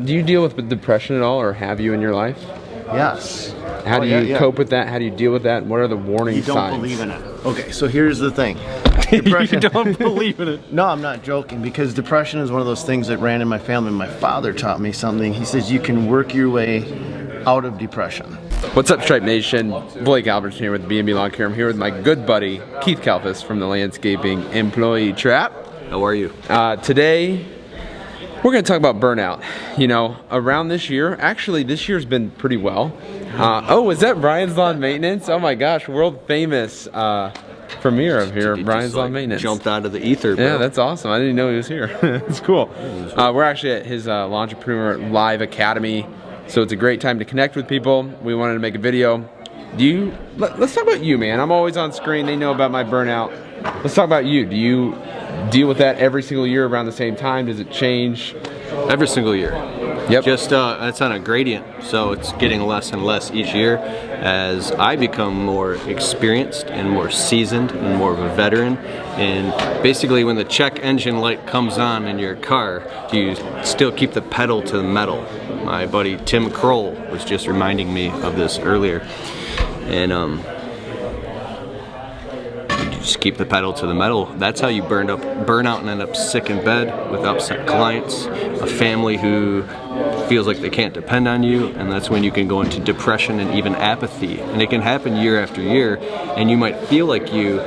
do you deal with depression at all, or have you in your life? Yes. How do you cope with that? How do you deal with that? What are the warning signs? You don't believe in it. Okay, so here's the thing. Depression. You don't believe in it. No, I'm not joking, because depression is one of those things that ran in my family. My father taught me something. He says you can work your way out of depression. What's up, Stripe Nation? Blake Albertson here with B&B Lawn Care. I'm here with my good buddy, Keith Kalfas from the Landscaping Employee Trap. How are you? Today, we're going to talk about burnout. You know, around this year, actually this year's been pretty well. Oh, is that Brian's Lawn Maintenance? Oh my gosh, world famous premiere of here, Brian's Lawn Maintenance. Jumped out of the ether, bro. Yeah, that's awesome. I didn't know he was here. It's cool. We're actually at his Lawntrepreneur Live Academy, so it's a great time to connect with people. We wanted to make a video. Let's talk about you, man. I'm always on screen. They know about my burnout. Let's talk about you. Do you deal with that every single year around the same time? Does it change? Every single year. Yep. Just it's on a gradient, so it's getting less and less each year as I become more experienced and more seasoned and more of a veteran. And basically, when the check engine light comes on in your car, you still keep the pedal to the metal. My buddy Tim Kroll was just reminding me of this earlier, and just keep the pedal to the metal. That's how you burn out and end up sick in bed with upset clients, a family who feels like they can't depend on you, and that's when you can go into depression and even apathy. And it can happen year after year, and you might feel like you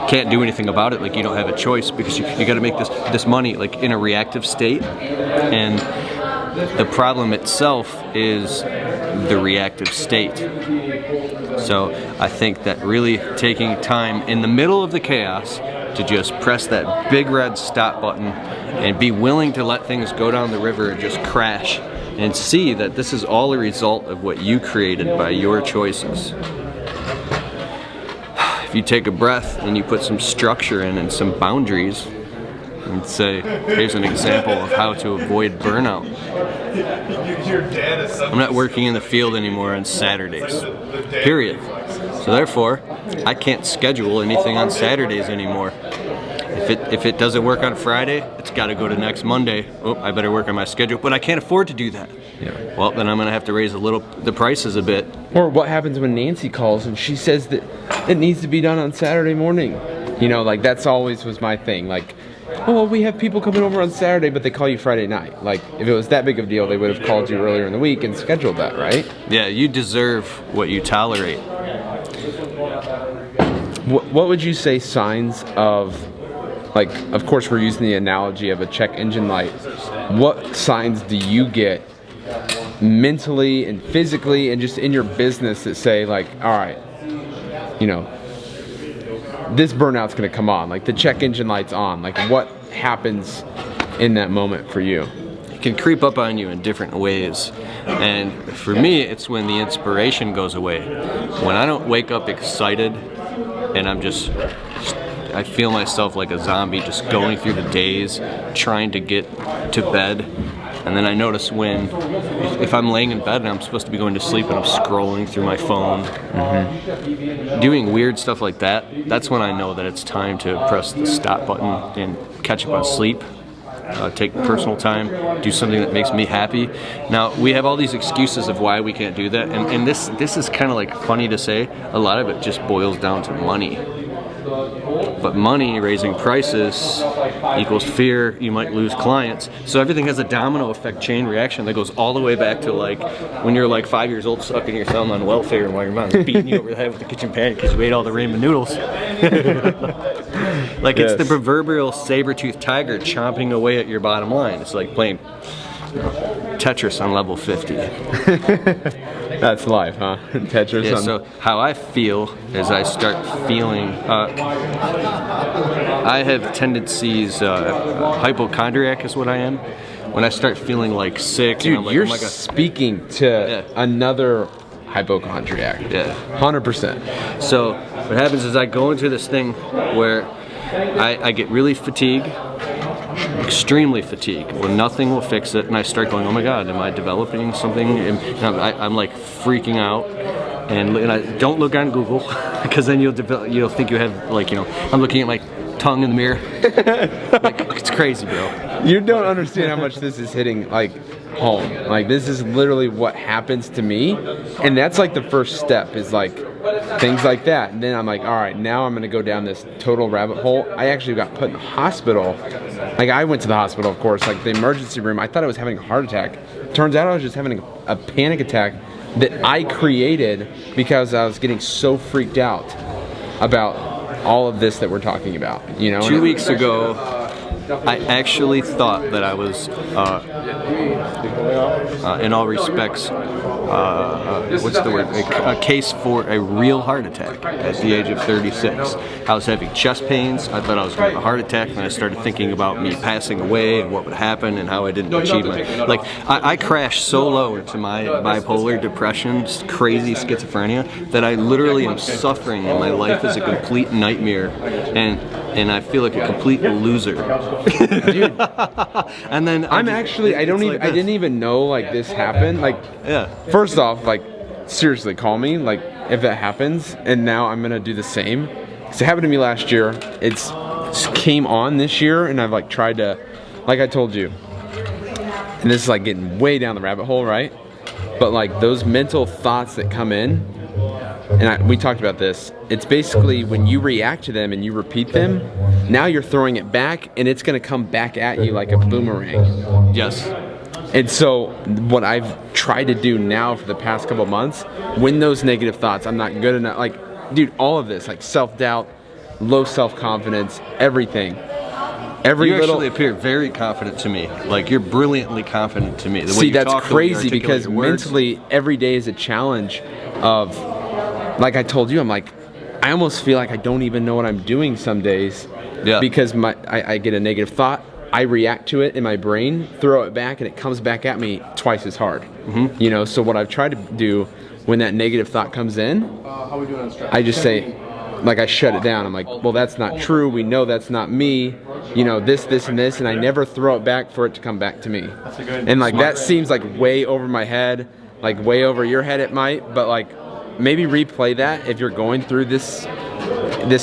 can't do anything about it, like you don't have a choice, because you got to make this money like in a reactive state. And the problem itself is the reactive state. So I think that really taking time in the middle of the chaos to just press that big red stop button and be willing to let things go down the river and just crash and see that this is all a result of what you created by your choices. If you take a breath and you put some structure in and some boundaries and say, here's an example of how to avoid burnout. I'm not working in the field anymore on Saturdays, period. So therefore, I can't schedule anything on Saturdays anymore. If it doesn't work on Friday, it's got to go to next Monday. Oh, I better work on my schedule, but I can't afford to do that. Yeah. Well, then I'm going to have to raise the prices a bit. Or what happens when Nancy calls and she says that it needs to be done on Saturday morning? You know, like that's always was my thing. Like, oh, well, we have people coming over on Saturday, but they call you Friday night. Like, if it was that big of a deal, they would have called you earlier in the week and scheduled that, right? Yeah, you deserve what you tolerate. What would you say signs of, like, of course we're using the analogy of a check engine light. What signs do you get mentally and physically and just in your business that say, like, all right, you know, this burnout's gonna come on, like the check engine light's on? Like, what happens in that moment for you? It can creep up on you in different ways, and for me it's when the inspiration goes away. When I don't wake up excited and I feel myself like a zombie just going through the days trying to get to bed. And then I notice if I'm laying in bed and I'm supposed to be going to sleep and I'm scrolling through my phone, doing weird stuff like that, that's when I know that it's time to press the stop button and catch up on sleep. Take personal time, do something that makes me happy. Now, we have all these excuses of why we can't do that, and this is kind of like funny to say. A lot of it just boils down to money. But money, raising prices, equals fear. You might lose clients. So everything has a domino effect chain reaction that goes all the way back to like when you're like 5 years old sucking your thumb on welfare while your mom's beating you over the head with the kitchen pan because you ate all the ramen noodles. Like, yes. It's the proverbial saber-toothed tiger chomping away at your bottom line. It's like playing Tetris on level 50. That's life, huh? Tetris. Yeah, so how I feel is I start feeling, I have tendencies, hypochondriac is what I am. When I start feeling like sick. Dude, and I'm like, you're oh my God. speaking to another hypochondriac. Yeah. 100%. So what happens is I go into this thing where I get really fatigued, extremely fatigued, where nothing will fix it, and I start going, oh my God, am I developing something? And I'm like freaking out, and I don't look on Google, because then you'll think you have, like, you know, I'm looking at my tongue in the mirror. Like, it's crazy, bro. You don't understand how much this is hitting, like, home. Like, this is literally what happens to me. And that's like the first step, is like things like that. And then I'm like, all right, now I'm gonna go down this total rabbit hole. I actually got put in the hospital. Like, I went to the hospital, of course, like the emergency room. I thought I was having a heart attack. Turns out I was just having a panic attack that I created because I was getting so freaked out about all of this that we're talking about, you know? 2 weeks ago, I actually thought that I was, in all respects, what's the word? A case for a real heart attack at the age of 36. I was having chest pains. I thought I was going to have a heart attack, and I started thinking about me passing away and what would happen and how I didn't achieve my... Like, I crashed so low into my bipolar depression, crazy schizophrenia, that I literally am suffering, and my life is a complete nightmare, and I feel like a complete loser. Dude, and then I didn't even know like this happened. Like, yeah. First off, like, seriously, call me like if that happens, and now I'm gonna do the same. So it happened to me last year. It came on this year, and I've like tried to, like I told you, and this is like getting way down the rabbit hole, right? But like those mental thoughts that come in, and we talked about this, it's basically when you react to them and you repeat them, now you're throwing it back, and it's gonna come back at you like a boomerang. Yes. And so what I've tried to do now for the past couple months, when those negative thoughts, I'm not good enough, like, dude, all of this, like self-doubt, low self-confidence, everything. You actually appear very confident to me. Like, you're brilliantly confident to me. The way See, you that's talk, the way you crazy, articulate because your words. mentally every day is a challenge of, like I told you, I'm like, I almost feel like I don't even know what I'm doing some days. Yeah. Because I get a negative thought, I react to it in my brain, throw it back, and it comes back at me twice as hard. Mm-hmm. You know, so what I've tried to do when that negative thought comes in, I just say, like, I shut it down. I'm like, well, that's not true. We know that's not me. You know, this, and this, and I never throw it back for it to come back to me. And like, that seems like way over my head, like way over your head it might, but like, maybe replay that if you're going through this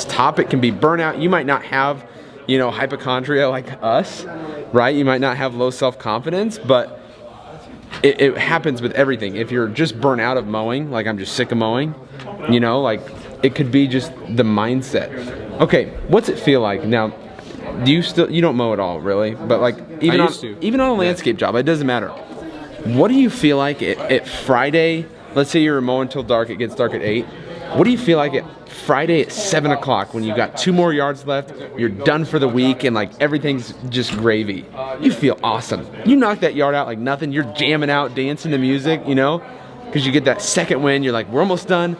topic. Can be burnout. You might not have, you know, hypochondria like us, right? You might not have low self-confidence, but it happens with everything. If you're just burnt out of mowing, like I'm just sick of mowing, you know, like it could be just the mindset. Okay, what's it feel like now? You don't mow at all, really, but like even on a landscape job, it doesn't matter. What do you feel like at Friday? Let's say you're mowing till dark. It gets dark at 8. What do you feel like at Friday at 7 o'clock when you've got 2 more yards left, you're done for the week, and like everything's just gravy? You feel awesome. You knock that yard out like nothing. You're jamming out, dancing to music, you know, because you get that second win. You're like, we're almost done.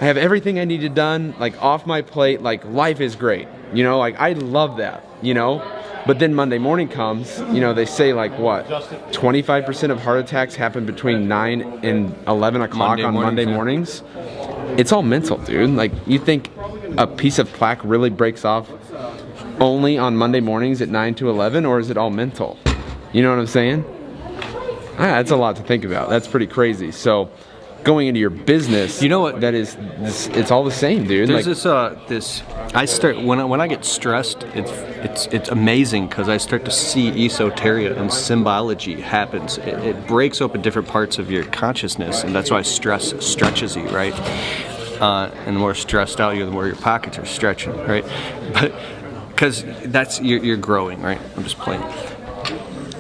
I have everything I needed done, like off my plate. Like, life is great, you know, like I love that, you know. But then Monday morning comes, you know, they say like what, 25% of heart attacks happen between 9 and 11 o'clock on Monday mornings. It's all mental, dude. Like, you think a piece of plaque really breaks off only on Monday mornings at 9 to 11, or is it all mental? You know what I'm saying? That's a lot to think about. That's pretty crazy. So, going into your business, you know what? That is, it's all the same, dude. There's like, I start when I get stressed, it's amazing because I start to see esoteria and symbology happens. It breaks open different parts of your consciousness, and that's why stress stretches you, right? And the more stressed out you are, the more your pockets are stretching, right? But because that's you're growing, right? I'm just playing.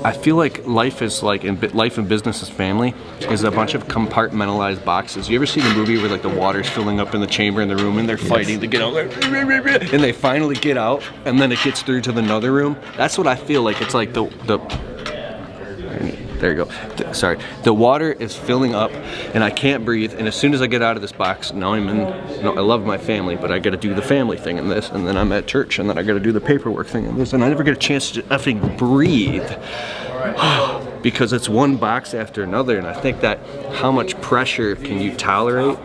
I feel like life is like life and business as family is a bunch of compartmentalized boxes. You ever see the movie where like the water's filling up in the chamber in the room and they're fighting to get out, and they finally get out, and then it gets through to another room? That's what I feel like. It's like there you go. Sorry. The water is filling up and I can't breathe, and as soon as I get out of this box, now I love my family, but I gotta do the family thing in this, and then I'm at church, and then I gotta do the paperwork thing in this, and I never get a chance to effing breathe because it's one box after another. And I think that how much pressure can you tolerate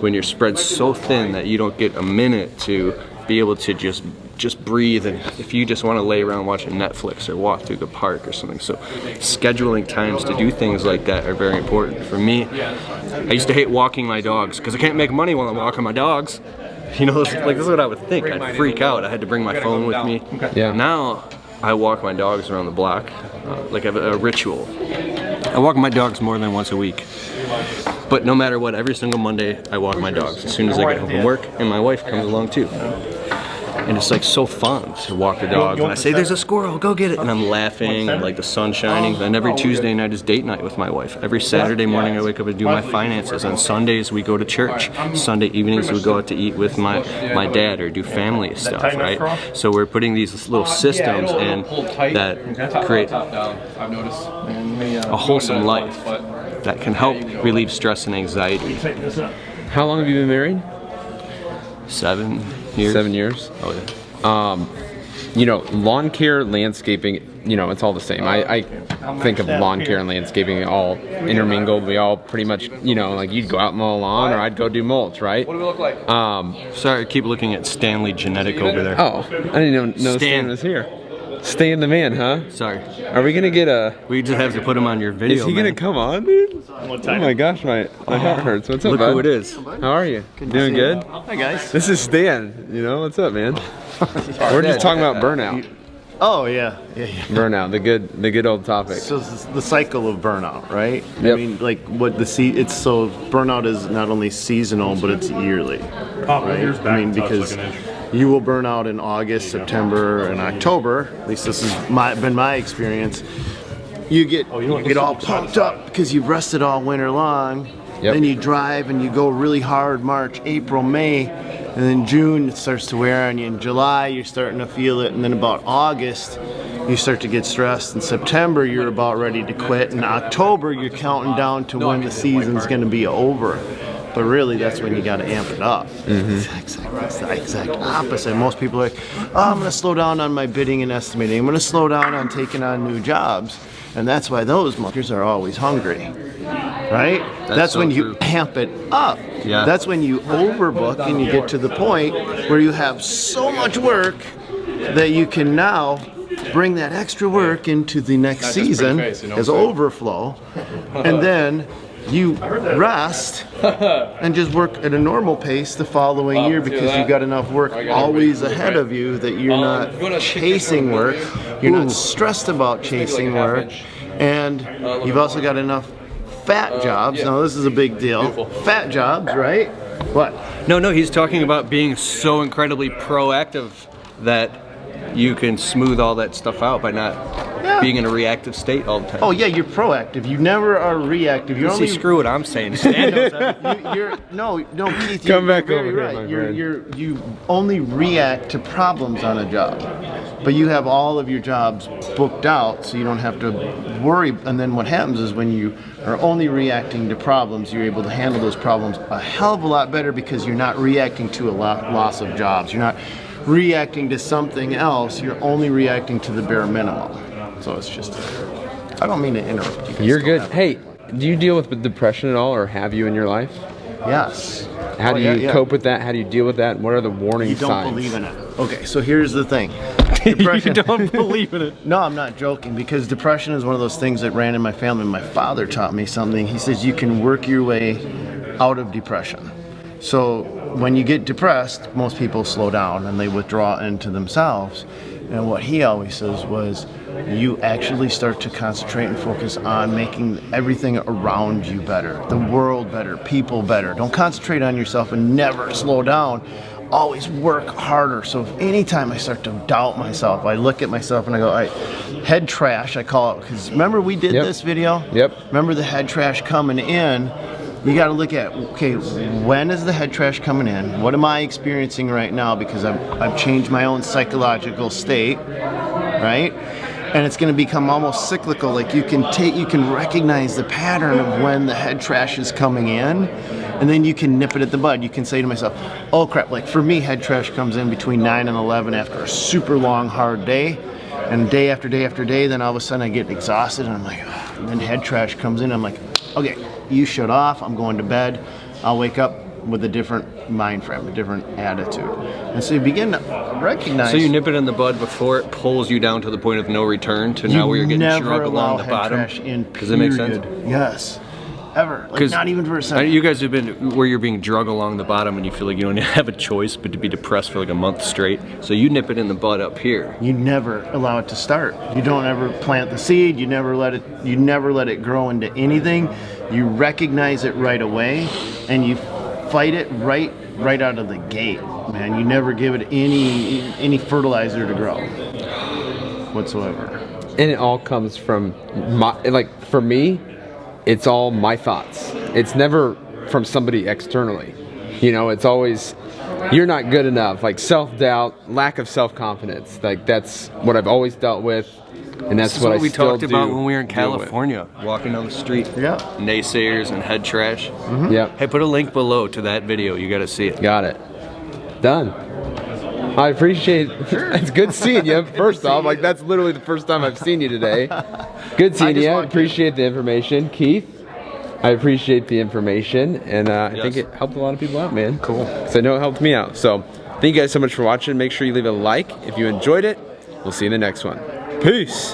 when you're spread so thin that you don't get a minute to be able to just breathe, and if you just want to lay around watching Netflix or walk through the park or something. So scheduling times to do things like that are very important. For me, I used to hate walking my dogs because I can't make money while I'm walking my dogs. You know, like this is what I would think. I'd freak out. I had to bring my phone with me. Yeah. Now I walk my dogs around the block like I have a ritual. I walk my dogs more than once a week. But no matter what, every single Monday I walk my dogs as soon as I get home from work, and my wife comes along too. And it's like so fun to walk the dogs. And I say, there's a squirrel, go get it. And I'm laughing, and like the sun shining. And every Tuesday night is date night with my wife. Every Saturday morning I wake up and do my finances. On Sundays we go to church. Sunday evenings we go out to eat with my dad or do family stuff, right? So we're putting these little systems in that create a wholesome life that can help relieve stress and anxiety. How long have you been married? 7 years. 7 years. Oh yeah. You know, lawn care, landscaping, you know, it's all the same. I think of lawn care and landscaping all intermingled. We all pretty much, you know, like you'd go out and mow a lawn or I'd go do mulch, right? What do we look like? Sorry, I keep looking at Stanley Genadek over there. Oh, I didn't even know Stan was here. Stan the man, huh? Sorry. Are we gonna get a... We just have to put him on your video, Is he gonna come on, dude? Oh my gosh, my heart hurts. What's up, Look bud? who it is. How are you? Doing good? Hi guys. This is Stan. You know, what's up, man? We're just talking about burnout. Oh yeah. Burnout, the good old topic. So it's the cycle of burnout, right? Yep. I mean, like what it's so burnout is not only seasonal but it's yearly, right? I mean, because you will burn out in August, September, and October. At least this has been my experience. You get all pumped up because you've rested all winter long. Yep. Then you drive and you go really hard March, April, May, and then June it starts to wear on you. In July you're starting to feel it, and then about August you start to get stressed. In September you're about ready to quit. In October you're counting down to when the season's going to be over. But really, that's when you got to amp it up. It's the exact opposite. Most people are like, oh, I'm going to slow down on my bidding and estimating. I'm going to slow down on taking on new jobs. And that's why those motherfuckers are always hungry, right? That's so when true. you amp it up. Yeah. That's when you overbook and you get to the point where you have so much work that you can now bring that extra work into the next season as overflow. And then you rest and just work at a normal pace the following year because you've got enough work always ahead of you that you're not chasing work, you're not stressed about chasing work, and you've also got enough fat jobs. Now this is a big deal. Fat jobs, right? What? No, he's talking about being so incredibly proactive that you can smooth all that stuff out by not being in a reactive state all the time. Oh yeah, you're proactive. You never are reactive. You're only screw what I'm saying. Stan knows everything. no, Keith. Come you're back very over here, right. my friend. You only react to problems on a job, but you have all of your jobs booked out, so you don't have to worry. And then what happens is when you are only reacting to problems, you're able to handle those problems a hell of a lot better because you're not reacting to a loss of jobs. You're not reacting to something else. You're only reacting to the bare minimum. So it's just, I don't mean to interrupt you guys. You're good. Hey, do you deal with depression at all, or have you in your life? Yes. How do you cope with that? How do you deal with that? What are the warning You signs? don't believe in it. Okay, so here's the thing. Depression. You don't believe in it. No, I'm not joking, because depression is one of those things that ran in my family. My father taught me something. He says you can work your way out of depression. So when you get depressed, most people slow down and they withdraw into themselves. And what he always says was, you actually start to concentrate and focus on making everything around you better, the world better, people better. Don't concentrate on yourself and never slow down. Always work harder. So if anytime I start to doubt myself, I look at myself and I go, all right, head trash, I call it, because remember we did this video? Yep. Remember the head trash coming in? You got to look at, okay, when is the head trash coming in? What am I experiencing right now? Because I've changed my own psychological state, right? And it's going to become almost cyclical. Like you can recognize the pattern of when the head trash is coming in, and then you can nip it at the bud. You can say to myself, oh crap, like for me, head trash comes in between 9 and 11 after a super long, hard day. And day after day after day, then all of a sudden I get exhausted and I'm like, ugh. And then head trash comes in, I'm like, okay, you shut off, I'm going to bed. I'll wake up with a different mind frame, a different attitude. And so you begin to recognize. So you nip it in the bud before it pulls you down to the point of no return to now where you're getting drug along the bottom. Never allow head trash in, Does that make sense? Yes. ever. Like, not even for a second. You guys have been where you're being drugged along the bottom and you feel like you don't have a choice but to be depressed for like a month straight. So you nip it in the bud up here. You never allow it to start. You don't ever plant the seed. You never let it grow into anything. You recognize it right away, and you fight it right out of the gate, man. You never give it any fertilizer to grow whatsoever. And it all comes from for me, it's all my thoughts. It's never from somebody externally. You know, it's always, you're not good enough. Like self-doubt, lack of self-confidence. Like that's what I've always dealt with, and that's what we talked about when we were in California, walking down the street. Yeah. Naysayers and head trash. Mm-hmm. Yep. Hey, put a link below to that video. You got to see it. Got it. Done. I appreciate it. It's good seeing you. First off, like that's literally the first time I've seen you today. Good seeing you. I appreciate the information. Keith, I appreciate the information, and I think it helped a lot of people out, man. Cool. Because I know it helped me out. So thank you guys so much for watching. Make sure you leave a like if you enjoyed it. We'll see you in the next one. Peace.